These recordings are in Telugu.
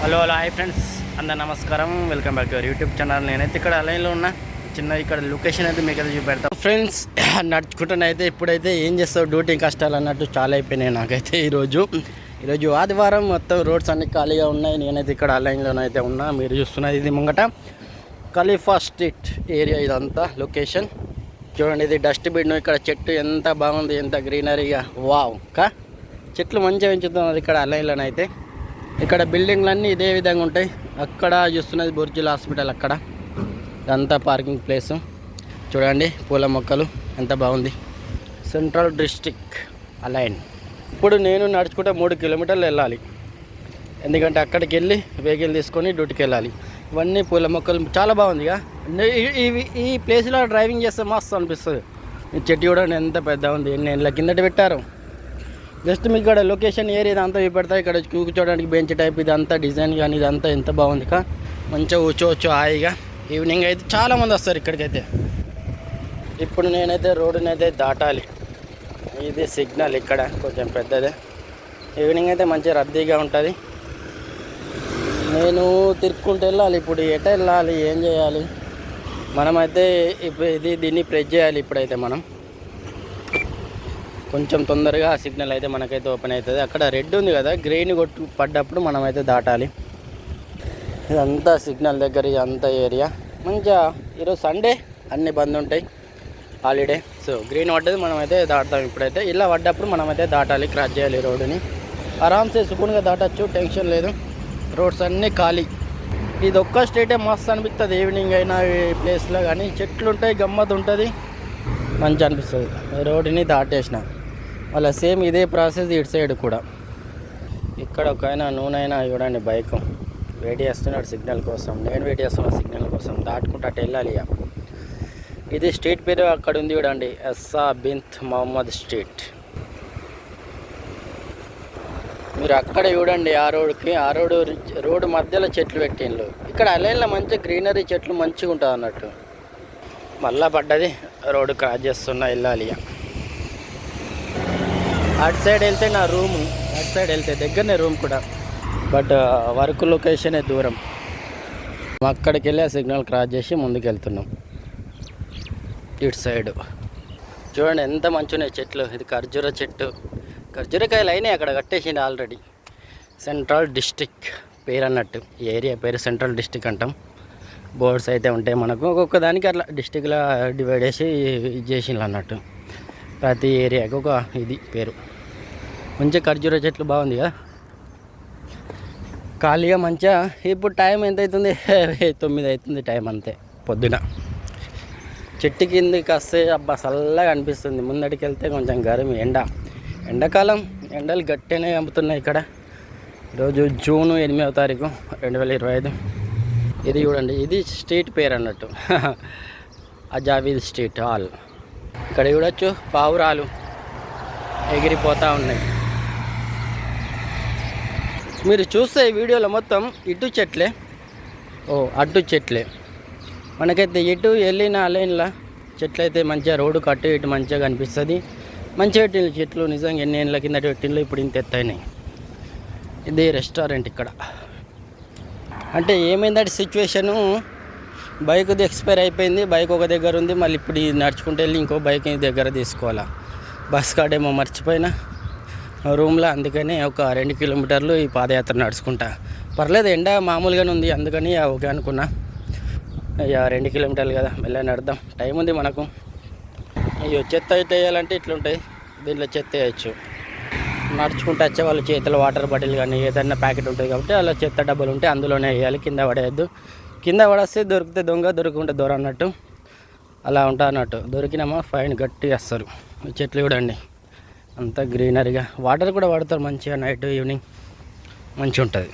హలో హాయ్ ఫ్రెండ్స్, అందరు నమస్కారం. Welcome back to our YouTube channel. నేనైతే ఇక్కడ లైన్లో ఉన్నా. చిన్న ఇక్కడ లొకేషన్ అయితే మీకు అయితే చూపెడతాను ఫ్రెండ్స్. నడుచుకుంటానైతే ఇప్పుడైతే ఏం చేస్తావు, డ్యూటీ కష్టాలు అన్నట్టు చాలా అయిపోయినాయి నాకైతే. ఈరోజు ఆదివారం, మొత్తం రోడ్స్ అన్ని ఖాళీగా ఉన్నాయి. నేనైతే ఇక్కడ లైన్లోనైతే ఉన్నా. మీరు చూస్తున్నది ఇది ముంగట ఖలీఫా స్ట్రీట్ ఏరియా. ఇదంతా లొకేషన్ చూడండి. ఇది డస్ట్బిన్. ఇక్కడ చెట్టు ఎంత బాగుంది, ఎంత గ్రీనరీగా. వావ్ చెట్లు మంచిగా పెంచుతున్నారు ఇక్కడ లైన్లోనైతే. ఇక్కడ బిల్డింగ్లన్నీ ఇదే విధంగా ఉంటాయి. అక్కడ చూస్తున్నది బుర్జుల హాస్పిటల్. అక్కడ ఇదంతా పార్కింగ్ ప్లేస్. చూడండి పూల మొక్కలు ఎంత బాగుంది. Central district align. ఇప్పుడు నేను నడుచుకుంటే 3 కిలోమీటర్లు వెళ్ళాలి, ఎందుకంటే అక్కడికి వెళ్ళి వెహికల్ తీసుకొని డ్యూటీకి వెళ్ళాలి. ఇవన్నీ పూల మొక్కలు చాలా బాగుంది. ఈ ప్లేస్లో డ్రైవింగ్ చేస్తే మస్తు అనిపిస్తుంది. ఈ చెట్టు చూడండి ఎంత పెద్ద ఉంది. ఎన్ని ఏళ్ళ కిందట పెట్టారు. జస్ట్ మీకు ఇక్కడ లొకేషన్ ఏరియా ఇదంతా చూపెడతా. ఇక్కడ కూర్చోడానికి బెంచ్ టైప్ ఇదంతా డిజైన్ కానీ ఇదంతా ఎంత బాగుంది. మంచిగా కూర్చోవచ్చు హాయిగా. ఈవినింగ్ అయితే చాలామంది వస్తారు ఇక్కడికైతే. ఇప్పుడు నేనైతే రోడ్డునైతే దాటాలి. ఇది సిగ్నల్ ఇక్కడ కొంచెం పెద్దదే. ఈవినింగ్ అయితే మంచిగా రద్దీగా ఉంటుంది. నేను తిరుక్కుంటూ వెళ్ళాలి. ఇప్పుడు ఎట వెళ్ళాలి, ఏం చేయాలి? మనమైతే ఇప్పుడు దీన్ని ప్రెస్ చేయాలి. ఇప్పుడైతే మనం కొంచెం తొందరగా సిగ్నల్ అయితే మనకైతే ఓపెన్ అవుతుంది. అక్కడ రెడ్ ఉంది కదా, గ్రీన్ కొట్టు పడ్డప్పుడు మనమైతే దాటాలి. ఇదంతా సిగ్నల్ దగ్గర ఇదంతా ఏరియా మంచిగా. ఈరోజు సండే అన్నీ బంద్ ఉంటాయి, హాలిడే. సో గ్రీన్ పడ్డది మనమైతే దాటుతాం. ఇప్పుడైతే ఇలా పడ్డప్పుడు మనమైతే దాటాలి, క్రాస్ చేయాలి రోడ్డుని. ఆరామ్సే సుకూన్గా దాటచ్చు, టెన్షన్ లేదు. రోడ్స్ అన్నీ ఖాళీ. ఇది ఒక్క స్ట్రీటే మస్తు అనిపిస్తుంది ఈవినింగ్ అయినా ఈ ప్లేస్లో. కానీ చెట్లు ఉంటాయి, గమ్మత్ ఉంటుంది, మంచి అనిపిస్తుంది. రోడ్డుని దాటేసిన అలా సేమ్ ఇదే ప్రాసెస్ ఇటు సైడ్ కూడా. ఇక్కడ ఒక ఆయన నూనె చూడండి బైక్ వెయిట్ చేస్తున్నాడు సిగ్నల్ కోసం. నేను వెయిట్ చేస్తున్నాను సిగ్నల్ కోసం. దాటుకుంటూ అటు వెళ్ళాలి. ఇది స్ట్రీట్ పేరు అక్కడ ఉంది చూడండి, ఎస్సా బిన్త్ మొహమ్మద్ స్ట్రీట్. మీరు అక్కడ చూడండి ఆ రోడ్డు మధ్యలో చెట్లు పెట్టిండ్రు. ఇక్కడ అలైన్లో మంచి గ్రీనరీ చెట్లు మంచిగా ఉంటుంది అన్నట్టు. మళ్ళా పడ్డది, రోడ్డు క్రాస్ చేస్తున్నా వెళ్ళాలి. అటు సైడ్ వెళ్తే నా రూము, అటు సైడ్ వెళ్తే దగ్గరనే రూమ్ కూడా, బట్ వర్క్ లొకేషనే దూరం. అక్కడికి వెళ్ళి ఆ సిగ్నల్ క్రాస్ చేసి ముందుకు వెళ్తున్నాం. ఇటు సైడ్ చూడండి ఎంత మంచిగా చెట్లు. ఇది ఖర్జూర చెట్టు, ఖర్జూరకాయలు అయినాయి అక్కడ కట్టేసింది ఆల్రెడీ. సెంట్రల్ డిస్ట్రిక్ట్ పేరు అన్నట్టు. ఈ ఏరియా పేరు సెంట్రల్ డిస్ట్రిక్ట్ అంటాం. బోర్డ్స్ అయితే ఉంటాయి మనకు, ఒక్కొక్క దానికి అట్లా డిస్టిక్లో డివైడ్ చేసి చేసిండ్రు అన్నట్టు. ప్రతి ఏరియాకి ఒక ఇది పేరు. మంచిగా ఖర్జూర చెట్లు బాగుంది కదా, ఖాళీగా మంచిగా. ఇప్పుడు టైం ఎంత అవుతుంది? 9 అవుతుంది టైం అంతే పొద్దున. చెట్టు కిందకి వస్తే అబ్బా చల్లగా అనిపిస్తుంది. ముందడికి వెళ్తే కొంచెం గరమి, ఎండాకాలం ఎండలు గట్టిగానే అమ్ముతున్నాయి ఇక్కడ. ఈరోజు జూన్ 8వ తారీఖు 2025. ఇది చూడండి, ఇది స్ట్రీట్ పేరు అన్నట్టు, అజావీద్ స్ట్రీట్ హాల్. ఇక్కడ చూడొచ్చు పావురాలు ఎగిరిపోతూ ఉన్నాయి. మీరు చూస్తే ఈ వీడియోలో మొత్తం ఇటు చెట్లే, అటు చెట్లే. మనకైతే ఇటు వెళ్ళిన లైన్లో చెట్లు అయితే మంచిగా రోడ్డు కట్టు ఇటు మంచిగా కనిపిస్తుంది. మంచిగా పెట్టిన చెట్లు నిజంగా ఎన్ని ఏళ్ళ కింద పెట్టిండ్రు, ఇప్పుడు ఇంత ఎత్తైనాయి. ఇది రెస్టారెంట్ ఇక్కడ. అంటే ఏమైందంటే సిచ్యువేషను, బైక్ది ఎక్స్పైర్ అయిపోయింది. బైక్ ఒక దగ్గర ఉంది, మళ్ళీ ఇప్పుడు నడుచుకుంటూ వెళ్ళి ఇంకో బైక్ దగ్గర తీసుకోవాలా. బస్ కార్డ్ ఏమో మర్చిపోయినా రూమ్లో, అందుకని ఒక 2 కిలోమీటర్లు ఈ పాదయాత్ర నడుచుకుంటా. పర్లేదు, ఎండ మామూలుగానే ఉంది, అందుకని ఓకే అనుకున్నా. 2 కిలోమీటర్లు కదా, మెల్లగా నడుద్దాం, టైం ఉంది మనకు. అయ్యో చెత్త ఇట్లా వేయాలంటే ఇట్లుంటాయి, దీంట్లో చెత్త వేయచ్చు. నడుచుకుంటూ వచ్చే వాళ్ళ చేతిలో వాటర్ బాటిల్ కానీ ఏదైనా ప్యాకెట్ ఉంటుంది కాబట్టి అలా చెత్త డబ్బులు ఉంటే అందులోనే వేయాలి, కింద పడేయద్దు. కింద పడేస్తే దొరికితే దొంగ, దొరుకుంటే దొర అన్నట్టు. అలా ఉంటా అన్నట్టు. దొరికినామా ఫైన్ గట్టిగా వేస్తారు. చెట్లు చూడండి అంతా గ్రీనరీగా. వాటర్ కూడా పడతారు మంచిగా, నైట్ ఈవినింగ్ మంచిగా ఉంటుంది.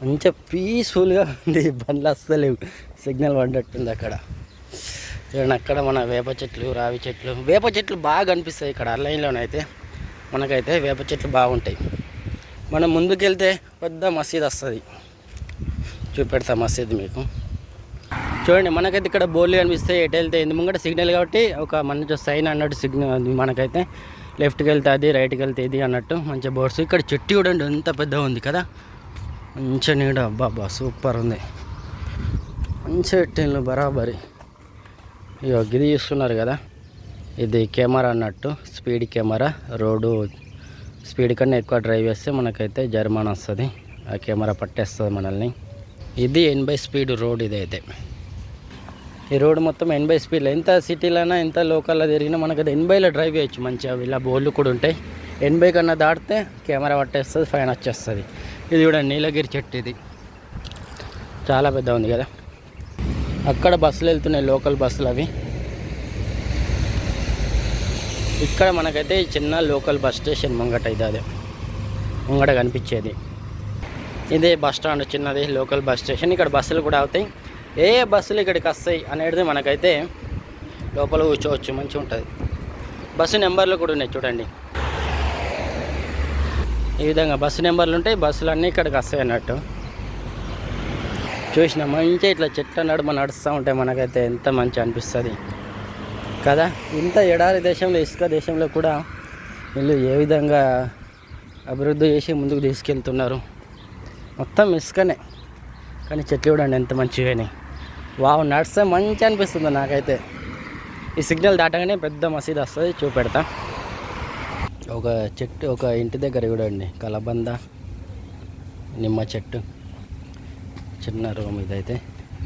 మంచిగా పీస్ఫుల్గా ఉంది. బండ్లు వస్తలేవు, సిగ్నల్ పడ్డట్టుంది అక్కడ. చూడండి అక్కడ మన వేప చెట్లు, రావి చెట్లు. వేప చెట్లు బాగా కనిపిస్తాయి ఇక్కడ లైన్లోనైతే. మనకైతే వేప చెట్లు బాగుంటాయి. మనం ముందుకెళ్తే పెద్ద మసీద్ వస్తుంది, చూపెడతా మసీద్ మీకు. చూడండి మనకైతే ఇక్కడ బోర్లు కనిపిస్తాయి. ఎటు వెళ్తే ఇందు ముంగట సిగ్నల్ కాబట్టి ఒక మంచి సైన్ అన్నట్టు సిగ్నల్. మనకైతే లెఫ్ట్కి వెళ్తే అది, రైట్కి వెళ్తే ఇది అన్నట్టు మంచి బోర్డ్స్. ఇక్కడ చెట్టు చూడండి ఎంత పెద్దగా ఉంది కదా, మంచి నీడ, అబ్బాబ్బా సూపర్ ఉంది. మంచి పెట్టిండ్రు బరాబరి. ఇక గిది చూస్తున్నారు కదా, ఇది కెమెరా అన్నట్టు, స్పీడ్ కెమెరా. రోడ్డు స్పీడ్ కన్నా ఎక్కువ డ్రైవ్ చేస్తే మనకైతే జరిమానా వస్తుంది, ఆ కెమెరా పట్టేస్తుంది మనల్ని. ఇది 80 స్పీడ్ రోడ్. ఇదైతే ఈ రోడ్డు మొత్తం 80 స్పీడ్లో, ఎంత సిటీలోనా ఎంత లోకల్లో తిరిగినా మనకైతే 80లో డ్రైవ్ చేయొచ్చు మంచిగా. ఇలా బోర్డులు కూడా ఉంటాయి. 80 కన్నా దాటితే కెమెరా పట్టేస్తుంది, ఫైన్ వచ్చేస్తుంది. ఇది కూడా నీలగిరి చెట్టు, ఇది చాలా పెద్ద ఉంది కదా. అక్కడ బస్సులు వెళ్తున్నాయి, లోకల్ బస్సులు అవి. ఇక్కడ మనకైతే చిన్న లోకల్ బస్ స్టేషన్ ముంగట, ఇది అదే ముంగట కనిపించేది. ఇదే బస్ స్టాండ్ చిన్నది, లోకల్ బస్ స్టేషన్. ఇక్కడ బస్సులు కూడా అవుతాయి. ఏ బస్సులు ఇక్కడికి వస్తాయి అనేది మనకైతే లోపల కూర్చోవచ్చు, మంచిగా ఉంటుంది. బస్సు నెంబర్లు కూడా ఉన్నాయి చూడండి. ఈ విధంగా బస్సు నెంబర్లు ఉంటాయి, బస్సులు అన్నీ ఇక్కడికి వస్తాయి అన్నట్టు. చూసిన మంచిగా ఇట్లా చెట్ల నడుమ నడుస్తూ ఉంటాయి, మనకైతే ఎంత మంచి అనిపిస్తుంది కదా. ఇంత ఎడారి దేశంలో, ఇసుక దేశంలో కూడా వీళ్ళు ఏ విధంగా అభివృద్ధి చేసి ముందుకు తీసుకెళ్తున్నారు. మొత్తం ఇసుకనే, కానీ చెట్లు చూడండి ఎంత మంచిగానే. వావ్, నడిస్తే మంచి అనిపిస్తుంది నాకైతే. ఈ సిగ్నల్ దాటగానే పెద్ద మసీదు వస్తుంది, చూపెడతా. ఒక చెట్టు, ఒక ఇంటి దగ్గర చూడండి, కలబంద నిమ్మ చెట్టు, చిన్న రూమ్ ఇదైతే.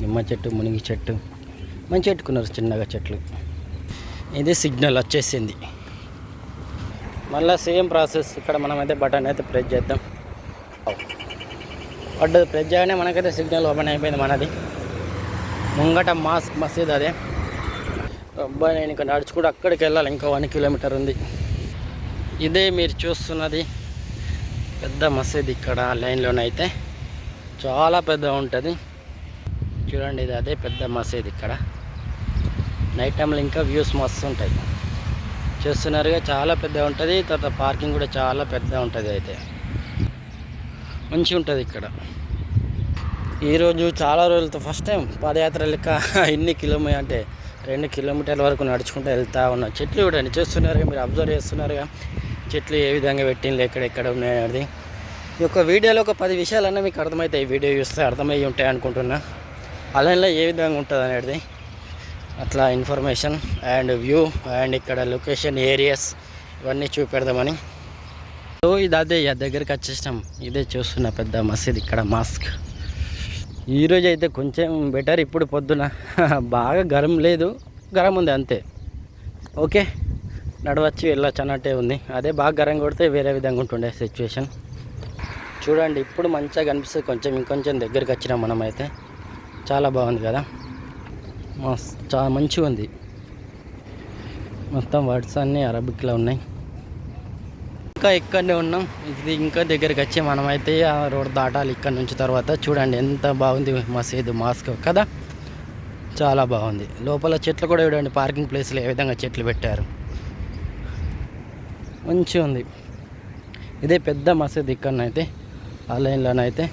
నిమ్మ చెట్టు, మునిగి చెట్టు మంచి పెట్టుకున్నారు చిన్నగా చెట్లు. ఇది సిగ్నల్ వచ్చేసింది. మళ్ళీ సేమ్ ప్రాసెస్. ఇక్కడ మనమైతే బటన్ అయితే ప్రెస్ చేద్దాం. పడ్డది, ప్రెస్ చేయగానే మనకైతే సిగ్నల్ ఓపెన్ అయిపోయింది మనది. ముంగట మసీద్ అదే. అబ్బాయి నేను ఇంకా నడుచుకుంటూ అక్కడికి వెళ్ళాలి, ఇంకా 1 కిలోమీటర్ ఉంది. ఇదే మీరు చూస్తున్నది పెద్ద మసీద్. ఇక్కడ లైన్లోనైతే చాలా పెద్ద ఉంటుంది చూడండి. ఇది అదే పెద్ద మసీద్. ఇక్కడ నైట్ టైంలో ఇంకా వ్యూస్ మస్తు ఉంటాయి. చూస్తున్నారుగా, చాలా పెద్ద ఉంటుంది. తర్వాత పార్కింగ్ కూడా చాలా పెద్ద ఉంటుంది. అయితే మంచిగా ఉంటుంది ఇక్కడ. ఈరోజు చాలా రోజులతో ఫస్ట్ టైం పాదయాత్ర లెక్క ఇన్ని కిలోమీటర్ అంటే 2 కిలోమీటర్ల వరకు నడుచుకుంటూ వెళ్తూ ఉన్నాం. చెట్లు చూడండి, చూస్తున్నారుగా, మీరు అబ్జర్వ్ చేస్తున్నారుగా చెట్లు ఏ విధంగా పెట్టింది, ఎక్కడెక్కడ ఉన్నాయనేది. ఈ యొక్క వీడియోలో ఒక 10 విషయాలన్నా మీకు అర్థమవుతాయి. వీడియో చూస్తే అర్థమయ్యి ఉంటాయి అనుకుంటున్నా. అలానే ఏ విధంగా ఉంటుంది అనేది అట్లా ఇన్ఫర్మేషన్ అండ్ వ్యూ అండ్ ఇక్కడ లొకేషన్, ఏరియాస్ ఇవన్నీ చూపెడదామని. సో ఇది అదే దగ్గరికి వచ్చేసినాం. ఇదే చూస్తున్న పెద్ద మసీద్. ఇక్కడ మాస్క్ ఈరోజు అయితే కొంచెం బెటర్. ఇప్పుడు పొద్దున బాగా గరం లేదు, గరం ఉంది అంతే. ఓకే, నడవచ్చు, వెళ్ళొచ్చు అన్నట్టే ఉంది. అదే బాగా గరం కొడితే వేరే విధంగా ఉంటుండే సిచ్యువేషన్. చూడండి, ఇప్పుడు మంచిగా కనిపిస్తుంది. కొంచెం ఇంకొంచెం దగ్గరికి వచ్చినాం మనమైతే. చాలా బాగుంది కదా, చాలా మంచిగా ఉంది. మొత్తం వర్డ్స్ అన్నీ అరబిక్లో ఉన్నాయి. ఇంకా ఇక్కడనే ఉన్నాం. ఇది ఇంకా దగ్గరికి వచ్చి మనమైతే ఆ రోడ్ దాటాలి ఇక్కడ నుంచి. తర్వాత చూడండి ఎంత బాగుంది మసీదు, మాస్క్ కదా, చాలా బాగుంది. లోపల చెట్లు కూడా చూడండి, పార్కింగ్ ప్లేస్లో ఏ విధంగా చెట్లు పెట్టారు, మంచిగా ఉంది. ఇదే పెద్ద మసీదు ఇక్కడనైతే. ఆ లైన్లోనైతే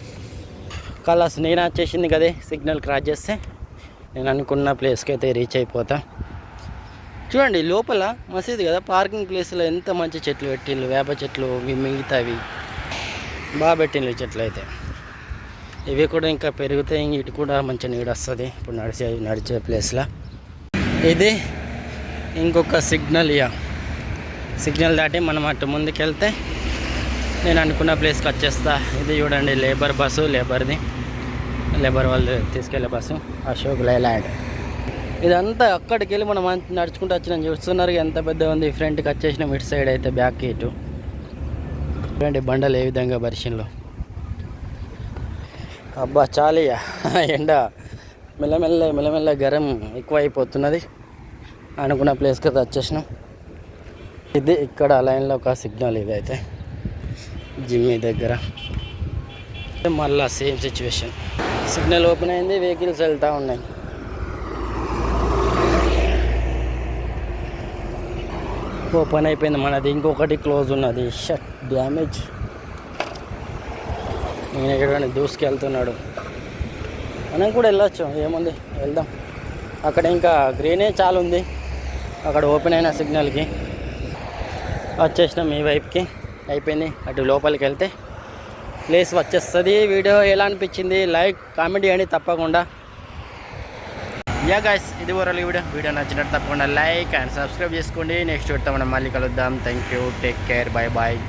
కలాస్ నేను వచ్చేసింది కదే, సిగ్నల్ క్రాస్ చేస్తే నేను అనుకున్న ప్లేస్కి అయితే రీచ్ అయిపోతా. చూడండి లోపల మసీదు కదా, పార్కింగ్ ప్లేస్లో ఎంత మంచి చెట్లు పెట్టిండ్రు, వేప చెట్లు, మిగతావి బాగా పెట్టిండ్రు చెట్లు అయితే. ఇవి కూడా ఇంకా పెరుగుతాయి, ఇటు కూడా మంచి నీడ వస్తుంది ఇప్పుడు నడిచే ప్లేస్లో. ఇది ఇంకొక సిగ్నల్. సిగ్నల్ దాటి మనం అటు ముందుకెళ్తే నేను అనుకున్న ప్లేస్కి వచ్చేస్తా. ఇది చూడండి లేబర్ బస్సు, లేబర్ వాళ్ళు తీసుకెళ్లే బస్సు, అశోక్ లైలాండ్. ఇదంతా అక్కడికి వెళ్ళి మనం నడుచుకుంటూ వచ్చినాం. చూస్తున్నారు ఎంత పెద్ద ఉంది. ఫ్రంట్కి వచ్చేసినాం, ఇటు సైడ్ అయితే బ్యాక్ ఇటు చూడండి బండలు ఏ విధంగా బరిషన్లో. అబ్బా చాలియా ఎండ మెల్లమెల్ల గరం ఎక్కువ అయిపోతున్నది. అనుకున్న ప్లేస్కి అయితే వచ్చేసినాం. ఇది ఇక్కడ లైన్లో ఒక సిగ్నల్. ఇదైతే జిమ్మి దగ్గర మళ్ళా సేమ్ సిచ్యువేషన్. సిగ్నల్ ఓపెన్ అయింది, వెహికల్స్ వెళ్తూ ఉన్నాయి. ఓపెన్ అయిపోయింది మనది, ఇంకొకటి క్లోజ్ ఉన్నది. Shut damage. నేను ఎక్కడ దూసుకెళ్తున్నాడు. మనం కూడా వెళ్ళొచ్చు, ఏముంది వెళ్దాం. అక్కడ ఇంకా గ్రీనే చాలా ఉంది. అక్కడ ఓపెన్ అయిన సిగ్నల్కి వచ్చేసినాం ఈ వైపుకి. అయిపోయింది. అటు లోపలికి వెళ్తే ప్లేస్ వచ్చేస్తుంది. వీడియో ఎలా అనిపించింది లైక్ కామెంట్ చేయండి తప్పకుండా. యా గైస్, ఇది ఓవరాల్ వీడియో నచ్చినట్టు తప్పకుండా లైక్ అండ్ సబ్స్క్రైబ్ చేసుకోండి. నెక్స్ట్ వీడియోతో మనం మళ్ళీ కలుద్దాం. Thank you, take care, bye bye.